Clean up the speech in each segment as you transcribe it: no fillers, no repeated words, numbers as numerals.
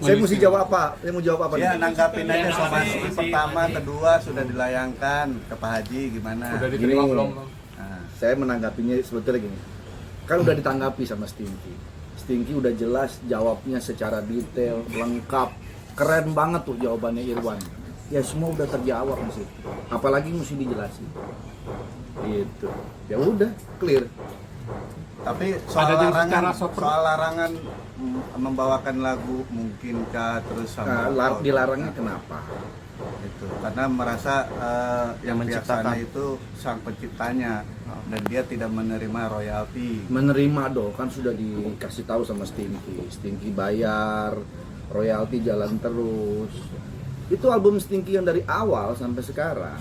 Saya mesti jawab apa? Saya mau jawab apa? Ya, nih? nanggapin aja somasi pertama, kedua sudah dilayangkan ke Pak Haji gimana? Udah diterima Gini. belum, Bang? Nah, Saya menanggapinya sebetulnya gini. Kan udah ditanggapi sama Stinky. Stinky udah jelas jawabnya secara detail, lengkap. Keren banget tuh jawabannya Irwan. Ya semua udah terjawab mesti. Apalagi mesti dijelasin. Gitu. Ya udah, clear. tapi soal Ada yang larangan, secara soft- soal larangan membawakan lagu mungkinkah terus sama Dilarangnya kenapa? itu karena merasa yang menciptakan itu sang penciptanya dan dia tidak menerima royalti. Menerima dong, kan sudah dikasih tahu sama Stinky. Stinky bayar, royalti jalan terus. Itu album Stinky yang dari awal sampai sekarang,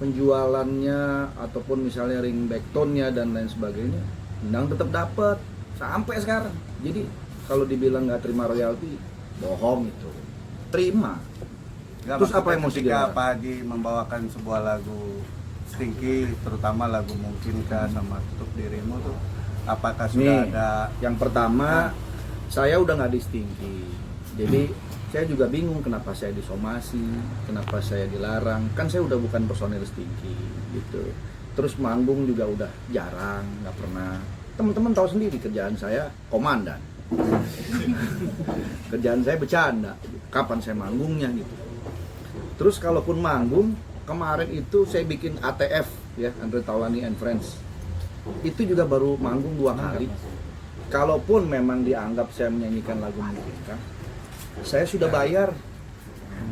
penjualannya ataupun misalnya ringback tone-nya dan lain sebagainya, Endang tetap dapat sampai sekarang. Jadi kalau dibilang nggak terima royalti, bohong itu. Terima. Nggak, Terus apa yang mau ketika dijual? Pak Haji membawakan sebuah lagu Stinky, terutama lagu Mungkinkah sama Tutup Dirimu tuh, apakah sudah Nih, ada? yang pertama, saya udah nggak di Stinky. Jadi saya juga bingung kenapa saya disomasi, kenapa saya dilarang. Kan saya udah bukan personil Stinky gitu. Terus manggung juga udah jarang, nggak pernah. Teman-teman tahu sendiri kerjaan saya komandan. Kerjaan saya bercanda. Kapan saya manggungnya gitu. Terus kalaupun manggung, kemarin itu saya bikin ATF ya, Andre Taulani and Friends. Itu juga baru manggung 2 kali. Kalaupun memang dianggap saya menyanyikan lagu Mungkinkah, saya sudah bayar.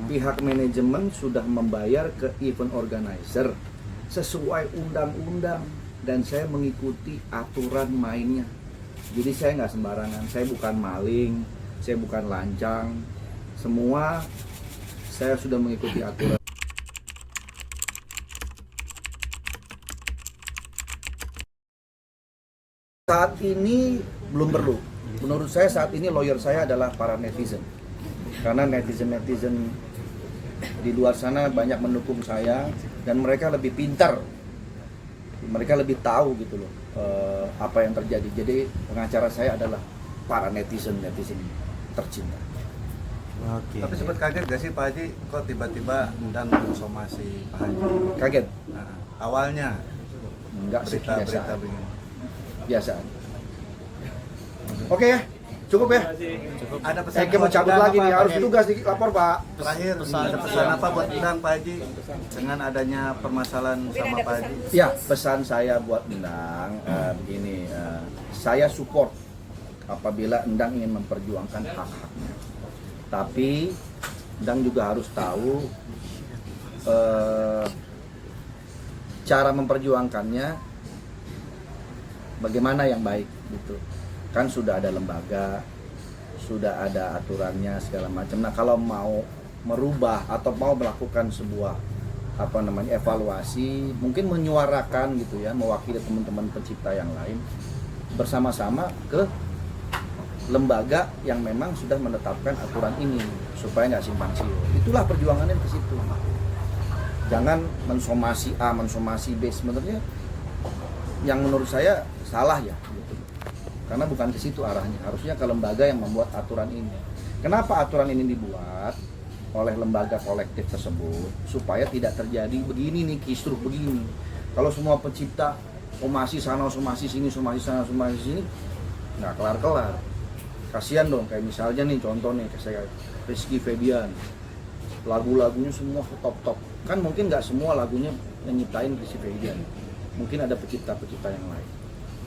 Pihak manajemen sudah membayar ke event organizer sesuai undang-undang dan saya mengikuti aturan mainnya. Jadi saya nggak sembarangan, saya bukan maling, saya bukan lancang. Semua saya sudah mengikuti aturan. Saat ini belum perlu. Menurut saya saat ini lawyer saya adalah para netizen. Karena netizen-netizen di luar sana banyak mendukung saya dan mereka lebih pintar. Mereka lebih tahu gitu loh apa yang terjadi. Jadi pengacara saya adalah para netizen-netizen tercinta. Oke. Tapi sempat kaget gak sih Pak Haji kok tiba-tiba Endang mensomasi Pak Haji? Kaget? Nah, awalnya Enggak sih, berita-berita biasa. begini. Biasa. Oke ya, cukup ya. Ada pesan Saya mau cabut buat lagi Endang nih, apa, harus Pak Haji? tugas lapor Pak. Terakhir, ada pesan apa buat Endang Pak Haji dengan adanya permasalahan sama Pak Haji? Ya, pesan saya buat Endang begini, saya support apabila Endang ingin memperjuangkan hak-haknya. Tapi Endang juga harus tahu cara memperjuangkannya bagaimana yang baik gitu. Kan sudah ada lembaga, sudah ada aturannya segala macam. Nah, kalau mau merubah atau mau melakukan sebuah evaluasi, mungkin menyuarakan gitu ya, mewakili teman-teman pencipta yang lain bersama-sama ke lembaga yang memang sudah menetapkan aturan ini supaya nggak simpang siur. Itulah perjuangannya ke situ. Jangan mensomasi A, mensomasi B. Sebenarnya yang menurut saya salah ya gitu. Karena bukan ke situ arahnya. Harusnya ke lembaga yang membuat aturan ini. Kenapa aturan ini dibuat oleh lembaga kolektif tersebut? Supaya tidak terjadi begini nih, kisruh begini. Kalau semua pencipta somasi sana, somasi sini, somasi sana, somasi sini, nggak kelar-kelar. Kasihan dong, kayak misalnya nih contoh nih, kayak saya Rizky Febian, lagu-lagunya semua top-top. Kan mungkin nggak semua lagunya yang nyiptain Rizky Febian, mungkin ada pencipta-pencipta yang lain.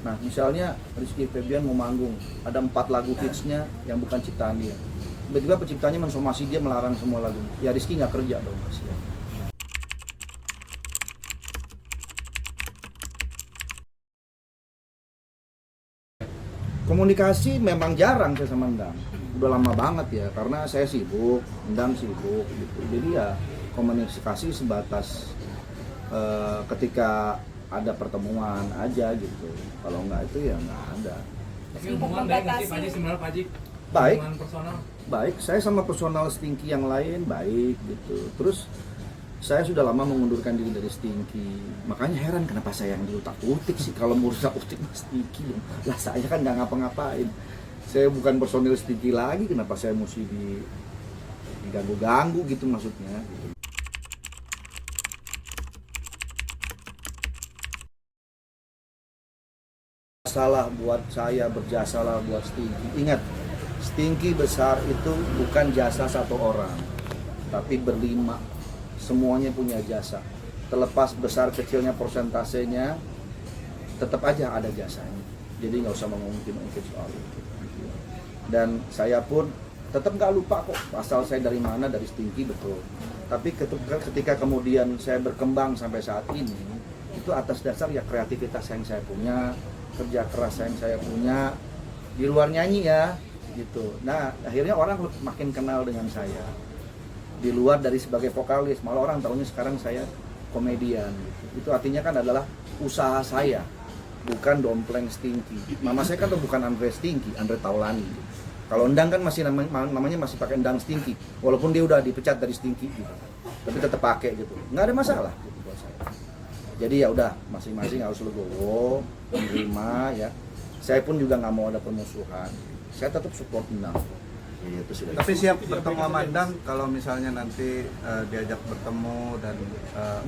Nah misalnya Rizky Febian mau manggung, ada 4 lagu hitsnya yang bukan ciptaan dia. Tiba-tiba penciptanya mensomasi dia, melarang semua lagunya. Ya Rizky nggak kerja dong, kasihan. Komunikasi memang jarang saya sama Endang. Udah lama banget ya, karena saya sibuk, Endang sibuk gitu. Jadi ya komunikasi sebatas ketika ada pertemuan aja gitu. Kalau nggak itu ya nggak ada. Tapi hubungan baik nggak sih Pak Haji sebenarnya Pak Haji? Baik. Hubungan personal. Baik, saya sama personal Stinky yang lain baik gitu. Terus saya sudah lama mengundurkan diri dari Stinky. Makanya heran kenapa saya yang diutak-utik sih, kalau mau utak-utik Mas Stinky. Lah saya kan nggak ngapa-ngapain. Saya bukan personil Stinky lagi, kenapa saya mesti diganggu-ganggu gitu maksudnya gitu. Salah buat saya, berjasalah buat Stinky. Ingat, Stinky besar itu bukan jasa satu orang, tapi berlima. Semuanya punya jasa. Terlepas besar kecilnya persentasenya, tetap aja ada jasanya. Jadi nggak usah mengungkit-ungkit soal itu. Dan saya pun tetap nggak lupa kok asal saya dari mana, dari Stinky betul. Tapi ketika kemudian saya berkembang sampai saat ini, itu atas dasar ya kreativitas yang saya punya, kerja keras yang saya punya, di luar nyanyi ya gitu. Nah akhirnya orang makin kenal dengan saya di luar dari sebagai vokalis, malah orang tahunya sekarang saya komedian gitu. Itu artinya kan adalah usaha saya, bukan dompleng Stinky. Mama saya kan tuh bukan Andre Stinky, Andre Taulani. Kalau Endang kan masih namanya masih pakai Endang Stinky, walaupun dia udah dipecat dari Stinky gitu, tapi tetap pakai gitu, nggak ada masalah gitu buat saya. Jadi ya udah, masing-masing harus legowo, menerima ya. Saya pun juga nggak mau ada permusuhan. Saya tetap support Endang. Itu sudah. Tapi siap bertemu sama Endang kalau misalnya nanti diajak bertemu dan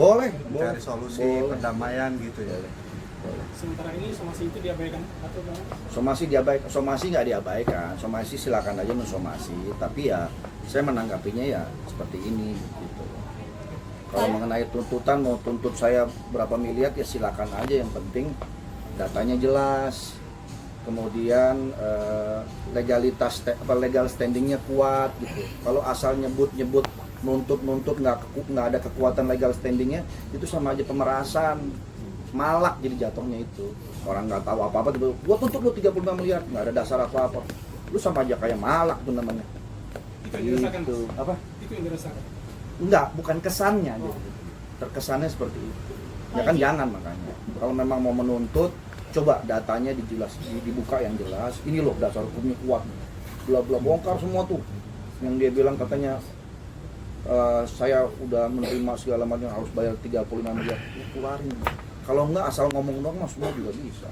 Boleh, mencari solusi boleh. perdamaian gitu ya. Boleh. Sementara ini somasi itu diabaikan atau bagaimana? Somasi nggak diabaikan, somasi silakan aja mensomasi, tapi ya saya menanggapinya ya seperti ini gitu. Kalau mengenai tuntutan, mau tuntut saya berapa miliar ya silakan aja, yang penting datanya jelas, kemudian legal standingnya kuat gitu. Kalau asal nyebut nuntut nggak ada kekuatan legal standingnya, itu sama aja pemerasan. Malak jadi jatuhnya itu. Orang nggak tahu apa-apa, tiba-tiba gua tuntut lu 35 miliar, nggak ada dasar apa-apa. Lu sama aja kayak malak tuh namanya. Itu yang dirasakan. Gitu. Apa? Itu yang dirasakan. Enggak, bukan kesannya gitu. Terkesannya seperti itu. Ya kan jangan makanya. Kalau memang mau menuntut, coba datanya dibuka yang jelas. Ini loh dasar hukumnya kuat. Bla bla bongkar semua tuh. Yang dia bilang katanya saya udah menerima segala macam harus bayar 35 miliar. Keluarin. Kalau enggak asal ngomong doang mas semua juga bisa.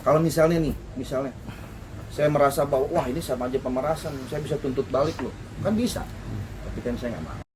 Kalau misalnya saya merasa bahwa wah ini sama aja pemerasan, saya bisa tuntut balik loh, kan bisa. Tapi kan saya nggak mau.